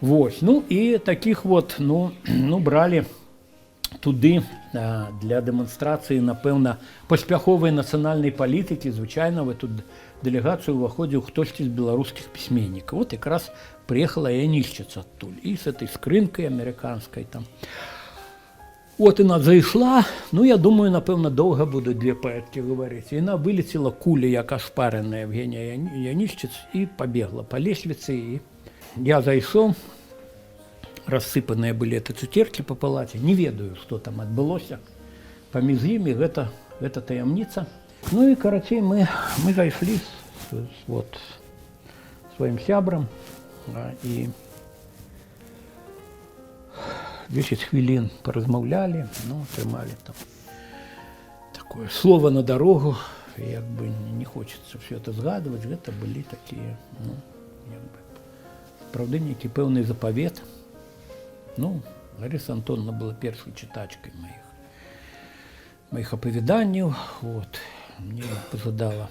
Вось. І такіх вот, бралі туды для дэманстрацыі, напэўна, паспяховай нацыянальнай палітыкі. Звычайна в эту дэлегацыю ўваходзіў хтосьці з беларускіх пісьменнікаў. Вот якраз приехала Янишчиц адтуль, і з этой скрынкай амерыканскай там. Вот яна зайшла, я думаю, напэўна, доўга будуць две паэткі гаварыць. Яна вылецела куля, як ашпараная Евгения Янишчиц, і пабегла па лесвіцы. І я зайшоў, рассыпаныя былі эти цукеркі па палаце. Не ведаю, што там адбылося. Паміж імі гэта таямніца. Ну і, карацей, мы зайшлі з сваім сябрам і 10 хвілін паразмаўлялі, атрымалі там такое слово на дорогу. Не хочется все это згадваць. Гэта былі такія, сапраўды, нейкі пэўны запавет. Лариса Антоновна была першай чытачкай моих апавяданняў. Вот. Мне пожадала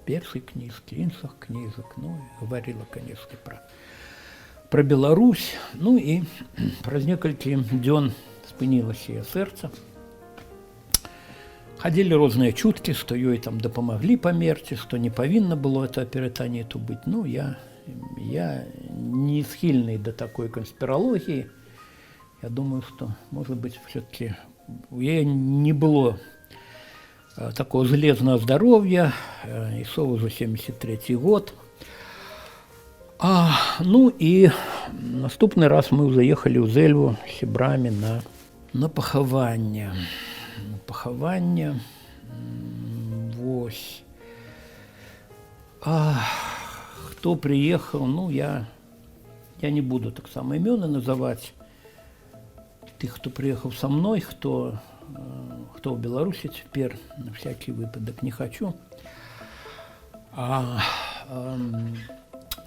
першай кніжкі, іншых кніжак. Говорила, конечно, про Беларусь. І праз некалькі дзён спынілася яе сэрца. Ходили розныя чуткі, што ёй там дапамаглі памерці, што не павінна было это перытаніту быць. Я не схильный до такой конспирологии. Я думаю, что, может быть, все-таки у нее не было такого железного здоровья. Исо уже 73-й год. И наступный раз мы уже ехали в Зельву с сябрамі на пахаванне. Вось. Кто приехал, я не буду так само имена называть. Тых, кто приехал со мной, кто в Беларуси теперь, на всякий выпадок не хочу.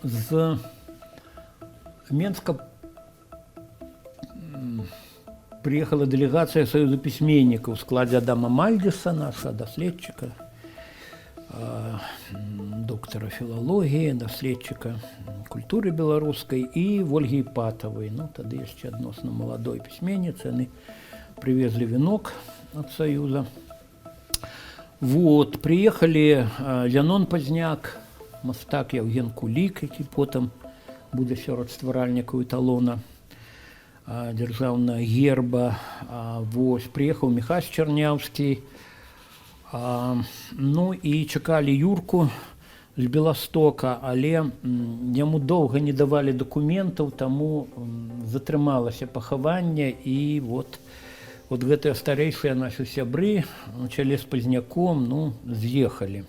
З Минска приехала делегация Союза письменников в складе Адама Мальдиса, нашего доследчика, доктора филологии, доследчика культуры белорусской, и Ольги Ипатовой. Ну, тогда еще односно молодой письменницы. Они привезли венок от Союза. Вот, приехали Лянон Пазняк, мастак Евген Кулик, який потом буде сярод стваральнікаў эталона дзяржаўнага герба. Вось, приехал Михась Чернявский. Ну і чакалі Юрку з Беластока, але яму доўга не давалі дакументаў, таму затрымалася пахаванне, і вот гэтыя старэйшыя нашы сябры на чале з Пазняком, ну, з'ехалі.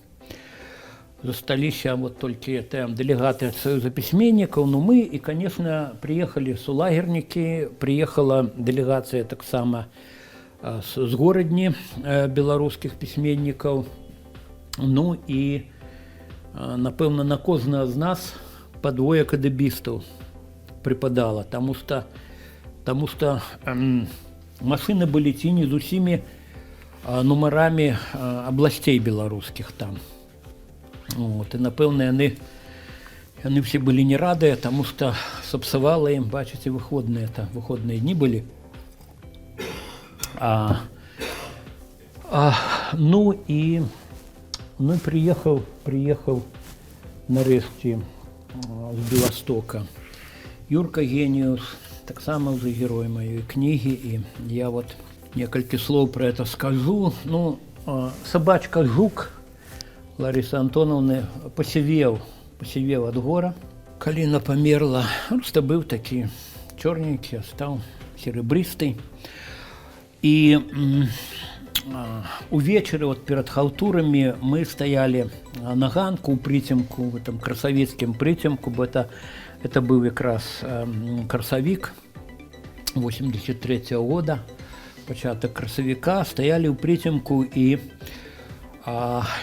Засталіся вот толькі делегаты ад Союза пісьменнікаў, ну мы, і, конечно, приехали сулагернікі, приехала делегацыя таксама з горадні беларускіх пісьменнікаў. Ну і, напэўна, на кожнага з нас па двое кадэбістаў прыпадала, таму што машыны былі ці не з усімі нумарамі абласцей беларускіх там. Вот, і, напэўна, яны все былі не радыя, таму што сапсавала ім, бачыце, выходныя дні былі. Ну і приехал нарэшце з Беластока Юрка Гениус, таксама ўжо герой маёй кнігі, і я вот некалькі слоў про это скажу. Ну, собачка Жук Ларисы Антоновны посівеў ад гора. Калі она памерла, просто быў такі чорненькі, стаў серебрысты. І увечары вот перад халтурамі мы стаялі на ганку ў прыцемку, в этом красавіцкім прыцемку, бо это быў якраз красавік 83-го года, пачатак красавіка, стаялі ў прыцемку, і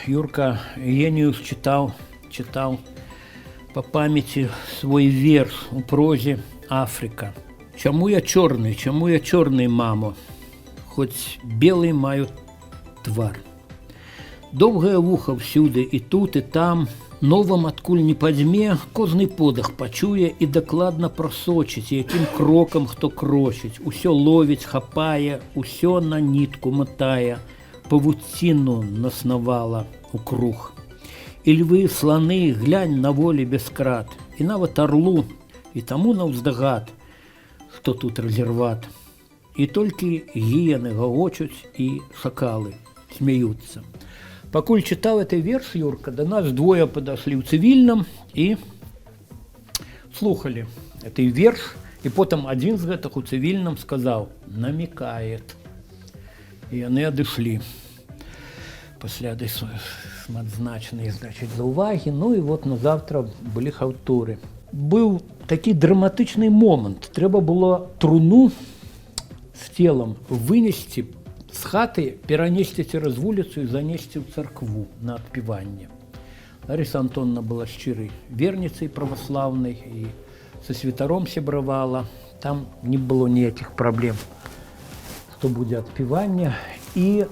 Юрка Гениус чытаў па памяці свой верш у прозе «Африка». Чаму я чорны, мамо? Хоць белый маю твар. Доўгае вуха ўсюды, і тут, і там, новым адкуль не падзьме, кожны подых пачуе і дакладна прасочыць, якім крокам хто крочыць, усё ловіць, хапае, усё на нітку матае, павуціну наснавала у круг. І львы, сланы, глянь на волі без крат, і нават орлу, і таму наўздагад, што тут разерват. І толькі гіены гагочуць, і шакалы смеются. Пакуль чытаў гэты верш Юрка, до нас двое падашлі ў цывільным і слухалі гэты верш, і потым адзін з гэтых у цывільным сказаў: намекает. І яны адышлі пасля шматзначнай, значыць, заўвагі. Ну і вот на завтра былі хаўтуры. Быў такі драматычны момант. Трэба было труну з целом вынесці з хаты, перанесці цераз вуліцу і занесці ў царкву на адпіванне. Лариса Антоновна была шчырай верніцай праваслаўнай і са святаром сябравала. Там не было ніякіх праблем, што будзе адпіванне. І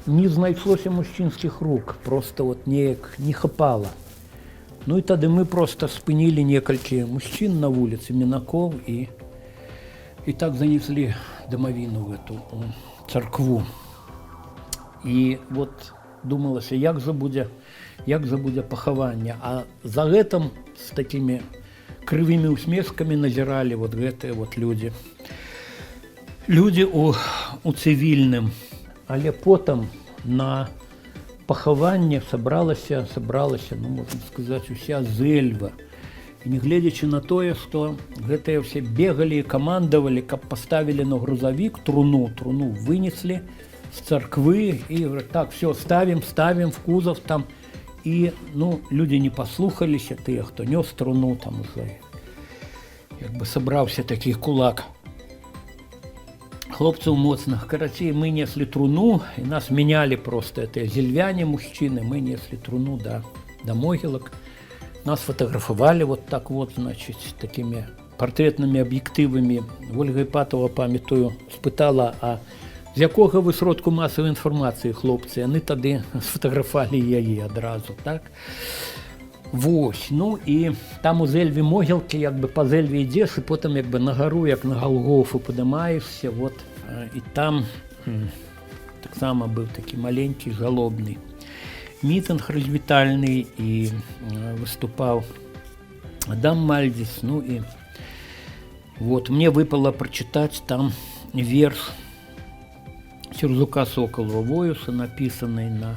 не знайшлося мужчынскіх рук, просто вот неяк не хапала. Ну і тады мы просто спынілі некалькі мужчын на вуліцы, мінакоў, і так занеслі дамавіну в эту царкву. І вот думалася, як жа будзе пахаванне. А за гэтым з такімі крывымі усмешкамі назіралі вот гэтыя вот людзі у цывільным. Але потым на пахаванне сабралася, ну, можна сказаць, уся Зэльва. І не гледзячы на тое, што гэтыя ўсе бегалі і камандавалі, каб паставілі на грузавік труну вынеслі з царквы і говорят: так, все, ставім в кузов там. І, ну, людзі не паслухаліся, тыя, хто нёс труну, там уже як бы сабраўся такі кулак хлопцаў моцных. Карацей, мы неслі труну, і нас менялі просто гэтыя зельвяне мужчыны, мы неслі труну да могілак. Нас фотографовали вот так вот, значит, такими партрэтнымі аб'ектывамі. Ольга Іпатова, памятаю, спытала, а з якога вы сродку масавай інфармацыі, хлопцы? Яны тады сфотаграфавалі яе адразу, так? Вось, ну і там у Зэльве могілкі, як бы па Зэльве ідзеш, і потым як бы на гару, як на Галгофу падымаешся, вот, і там таксама быў такі маленькі, жалобны мітынг развітальны, і выступаў Адам Мальдзіс, ну і вот, мне выпало прочитать там верш Серзука Соколова Воюса, написанный на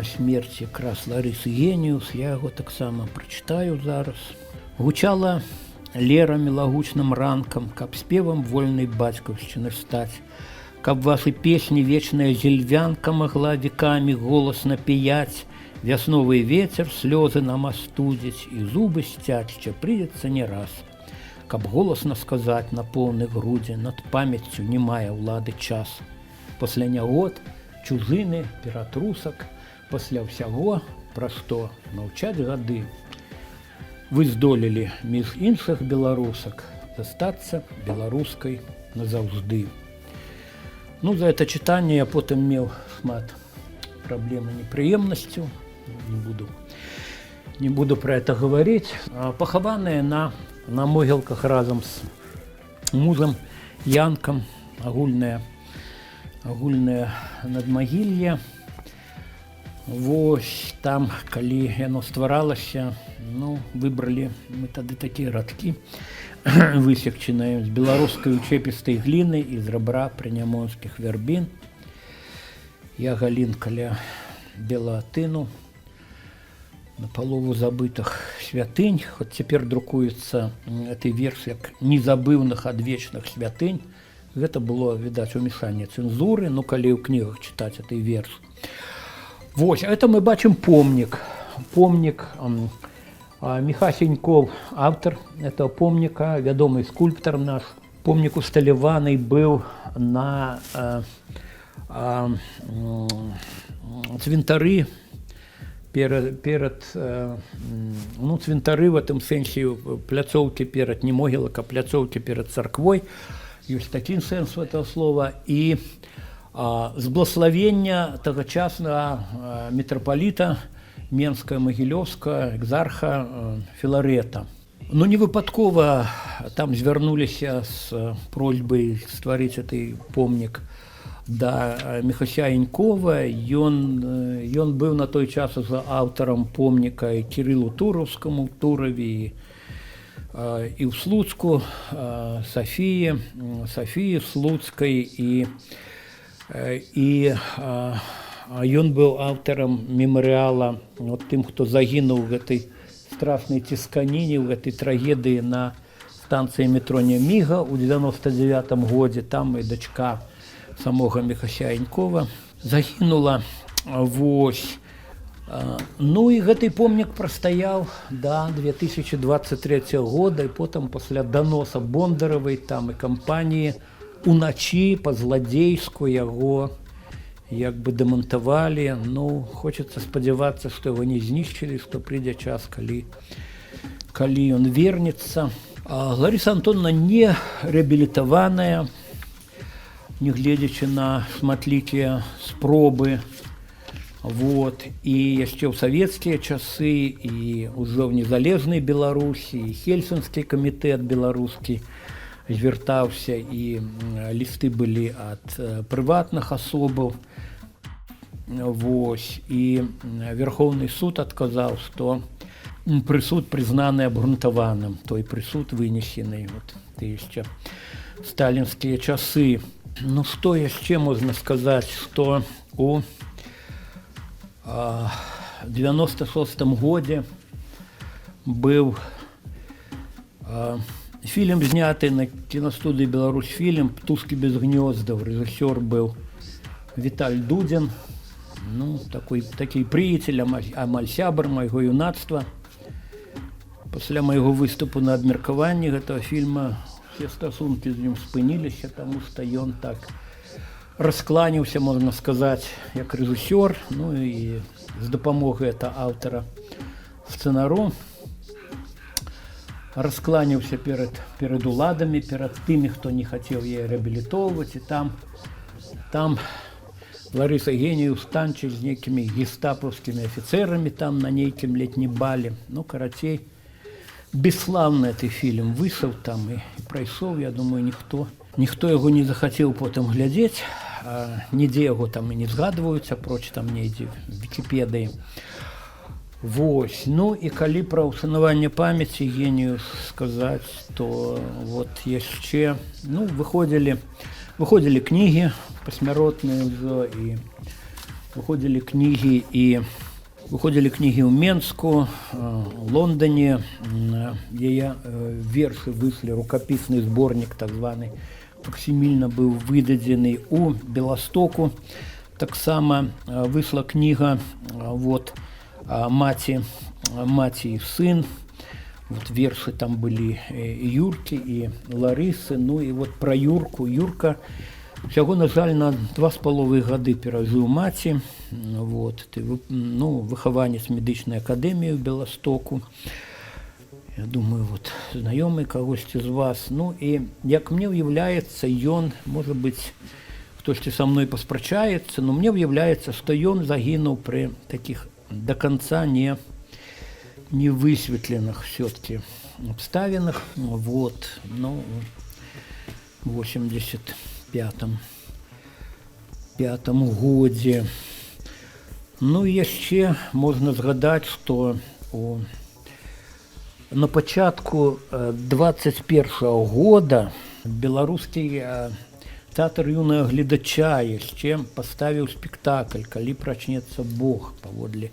смерти якраз Ларысы Геніус. Я его так само прочитаю зараз. Гучала лера мілагучным ранкам, каб спевам вольнай бацькаўшчыны стаць, каб вашы песні вечная зельвянка могла векамі голасна піяць, вясновы ветер слёзы нам астудзіць, і зубы сцяць, ще прыйдзецца не раз, каб голасна сказаць на поўны грудзі, над памяццю не мае ўлады час. Пасля нягод, чужыны, ператрусак, пасля ўсяго, пра што маўчаць гады, вы здолелі між іншых беларусак застацца беларускай назаўжды. Ну, за это чытанне я потым меў шмат праблем і непрыемнасцяў, не буду про это говорить. Пахаваныя на могілках разам з музам Янкам, агульнае надмагілле. Вось там, калі яно стваралася, ну, выбралі мы тады такія радкі высекчаныя з беларускай учэпістай гліны і з рабра прынямонскіх вярбін. Я галін каля Белаатыну, на палову забытых святынь, хоць цяпер друкуецца этой верш як незабыўных адвечных святынь. Гэта было, відаць, умешанне цэнзуры, ну, калі ў кнігах чытаць этой верш. Вось, это мы бачым помнік. Помнік Міха Сеньков, автор этого помніка, вядомы скульптор наш. Помнік усталяваны быў на цвінтары перад цвінтары в этом сэнсе пляцоўкі перад не могілак, а пляцоўкі перад царквой. Ёсць такі сэнс этого слова. І з благословення тагачаснага мітрапаліта Менская, Магілёўска, экзарха Філарета. Ну, не выпадкова там звярнуліся з просьбай стварыць гэты помнік да Міхася Янькова. Ён быў на той час за аўтарам помніка і Кірылу Тураўскаму, Тураве, і ў Слуцку, Сафіі Слуцкай, і ён быў аўтарам мемарыяла тым, хто загінуў у гэтай страшнай цісканіне, у гэтай трагедыі на станцыі метро Няміга ў 99-м годзе. Там і дачка самога Міхася Янькова загінула. Вось. Ну і гэты помнік прастаяў да 2023 года, і потым пасля даноса Бондаравай там і кампаніі уначы па-зладзейску яго як бы дэмантавалі. Ну, хочацца спадзявацца, што яго не знішчылі, што прыйдзе час, калі ён вернецца. Ларыса Антоновна не рэабілітаваная, нягледзячы на шматлікія спробы. Вот. І яшчэ ў савецкія часы, і ўжо ў незалежнай Беларусі, і Хельсінскі камітэт беларускі звяртаўся, і лісты былі ад прыватных асобаў. Вось. І Верховны суд адказаў, што прысуд прызнаны абгрунтаваным, той прысуд вынесены ты яшчэ сталінскія часы. Ну, што яшчэ можна сказаць, што у 96-м годзе быў фільм зняты на кінастудыі «Беларусьфільм» «Птушкі без гнёздаў». Рэжысёр быў Віталь Дудзін, ну, такі прыяцель, амаль сябар майго юнацтва. Пасля майго выступу на абмеркаванні гэтага фільма все стасункі з ім спыніліся, таму што ён так раскланіўся, можна сказаць, як рэжысёр, ну і з дапамогай аўтара сцэнару. раскланяўся перад уладамі, перад тымі, хто не хацеў яе рэабілітоўваць, і там Ларыса Геніус танчыць з нейкімі гестапаўскімі афіцэрамі там на нейкім летнім бале. Ну, карацей, бесславны гэты фільм вышаў там і прайшоў, я думаю, ніхто яго не захацеў потым глядзець, нідзе яго там і не згадваюць, апроч там недзе в Вікіпедыі. Вось, ну і калі пра ўшанаванне памяці Геніус сказаць, то вот яшчэ, ну, выходзілі кнігі пасмяротныя ўжо, і выходзілі кнігі ў Менску, у Лондоне, яе вершы выйшлі, рукапісны зборнік так званы, факсімільна быў выдадзены у Беластоку. Таксама выйшла кніга, вот, маці і сын, вот вершы там былі і Юркі, і Ларысы, ну і вот пра Юрку. Юрка всяго, на жаль, на 2,5 гады перажыў маці, вот, ну, выхаванец медычнай акадэміі ў Беластоку. Я думаю, вот, знаёмы кагосьці з вас. Ну і, як мне ўяўляецца, ён, можа быць, хтосьці са мной паспрачаецца, но мне ўяўляецца, што ён загінуў пры такіх до конца не высветленных все-таки обставинах. Вот, ну, в 85-м годзе. Ну, яшчэ можна згадаць, што на пачатку 21-го года беларускі тэатр юнага гледача яшчэ паставіў спектакль «Калі прачнецца Бог» паводле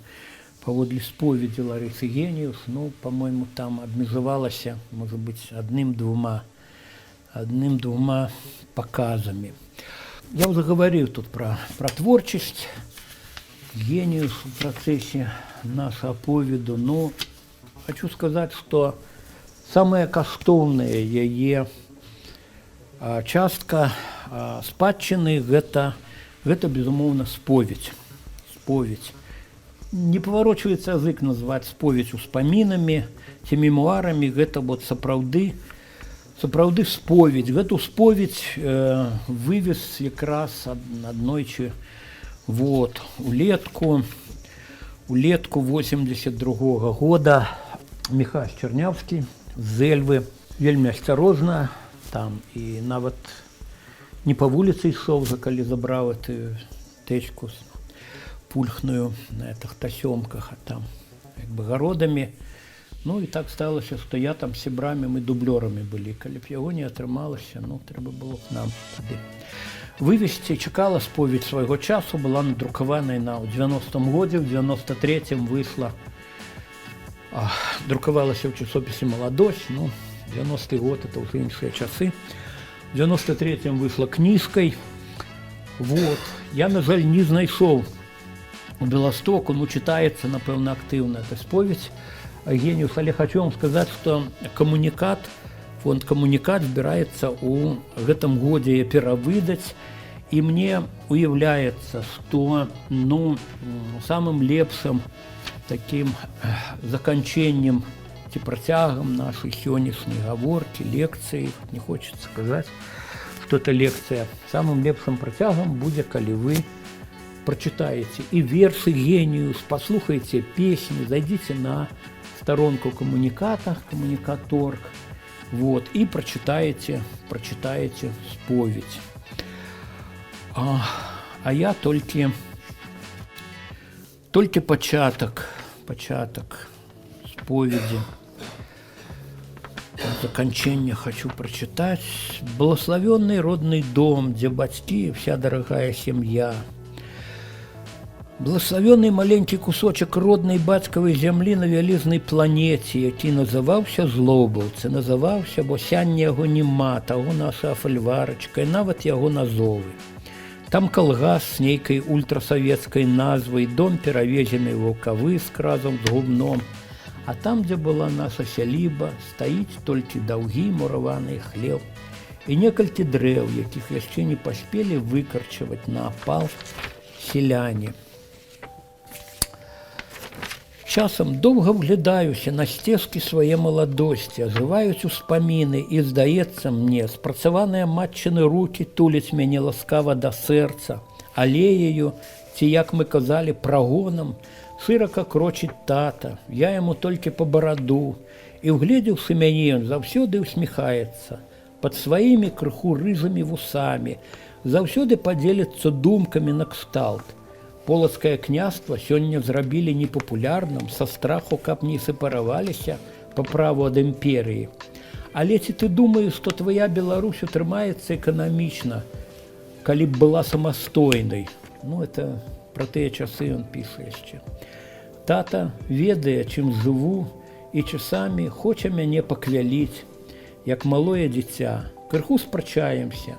споведзі Ларысы Геніус. Ну, по-моему, там абмежавалася, можа быць, адным-двума паказамі. Я ўжо гаварыў тут пра творчасць Геніус у працэсе нашага аповеду. Ну, хочу сказаць, што самая каштоўная яе частка спадчыны гэта безумоўна споведь. Не паварочваецца язык назваць споведь успамінамі ці мемуарамі, гэта вот сапраўды споведь. Гэту споведь вывез якраз аднойчы вот улетку 82-го года Міхась Чарнявскі з Эльвы, вельмі асцярожна там, і нават не па вуліцы ішоў, калі забраў эту тэчку пульхную на этих тасёмках, а там як бы гародамі. Ну і так сталася, што я там з сябрамі, мы дублёрамі былі. Калі б яго не атрымалася, ну, трэба было б нам тады вывесці. Чакала споведь свайго часу, была надрукаваная ў 90-м годзе, в 93-м выйшла, друкавалася ў часопісе «Маладосць», ну, 90-й год, это ўжо іншыя часы. В 93-м выйшла кніжкай. Вот. Я, на жаль, не знайшоў у Беластоку, ну, читаецца, напэўна, актыўна эта споведь Геніус, але хочу вам сказаць, што фонд «Камунікат» збіраецца ў гэтым годзе перавыдаць, і мне уяўляецца, што, ну, самым лепшым таким заканчэннем ці працягам нашай сённяшняй гаворкі, лекцыі, не хочется сказаць, што это лекцыя, самым лепшым працягам будзе, калі вы прочитаете и версы Геніус, послухайте песни, зайдите на сторонку «Камуніката», «Камунікат.орг», вот, и прочитаете споведь. А я только початок споведи, заканчэнне хочу прочитать. «Благословенный родный дом, где бацькі, вся дорогая семья. Благословенный маленький кусочек родной бацькавай зямлі на вялізнай планеце, які называўся Злобаўцы, называўся, бо сяння яго няма, таго наша фальварачка, і нават яго назовы. Там калгас з нейкай ультрасавецкай назвай, дом перавезены ваўкавы з кразам з гумном, а там, дзе была наша сяліба, стаіць толькі даўгі мураваны хлеў і некалькі дрэў, якіх яшчэ не паспелі выкарчаваць на апал селяне. Часам доўга вглядаюся на сцежкі свае маладосці, ажываюць успаміны, і, здаецца мне, спрацаваныя матчыны рукі туляць мяне ласкава да сэрца, алеяю, ці, як мы казалі, прагонам, шырака крочыць тата, я яму толькі па бараду, і, угледзеўшы мяне, ён заўсёды усміхаецца, пад сваімі крыху рыжымі вусамі, заўсёды падзеліцца думкамі накшталт. Полацкае княства сёння зрабілі непапулярным са страху, каб не сепараваліся па праву ад імперыі. Але ці ты думаеш, што твая Беларусь утрымаецца эканамічна, калі б была самастойнай? Ну, это пра тыя часы ён піша яшчэ. Тата ведае, чым жыву, і часамі хоча мяне паквяліць, як малое дзіця. Крыху спрачаемся.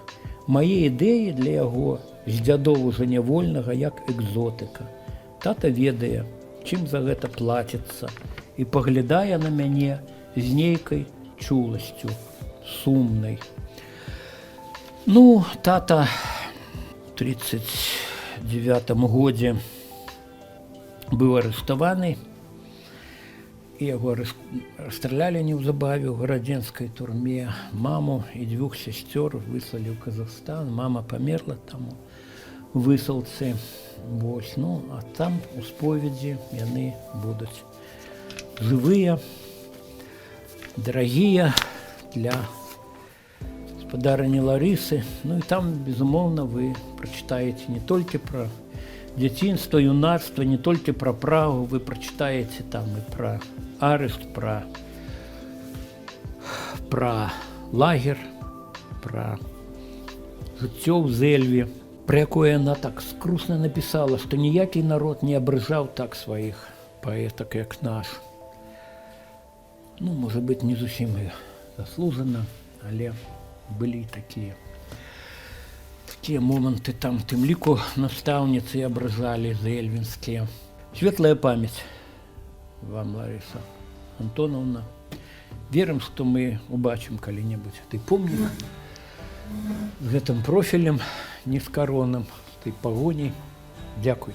Мае ідэі для яго з дзядову жанявольнага, як экзотыка. Тата ведае, чым за гэта плаціцца, і паглядае на мяне з нейкай чуласцю, сумнай. Ну, тата у 39-м годзе быў арыштаваны, і яго расстралялі неўзабаве ў гарадзенскай турме. Маму і дзвюх сясцёр выслалі ў Казахстан. Мама памерла там у высылцы. Вось, ну, а там у споведзі яны будуць жывыя, дарагія для гаспадарыні Ларысы. Ну і там, безумоўна, вы прачытаеце не толькі пра дзяцінства, юнацтва, не толькі пра Прагу, вы прачытаеце там і пра арышт, пра лагер, пра жыццё ў Зэльве, пра якое яна так скрусна напісала, што ніякі народ не абрыжаў так сваіх паэтак, як наш. Ну, можа быць, не зусім і заслужана, але былі такія моманты там, тым ліку настаўніцы абражалі зэльвінскія. Светлая памяць вам, Лариса Антоновна. Верым, што мы убачым калі-небудзь ты помнік з гэтым профілем нескароным, з той пагоняй. Дзякуй.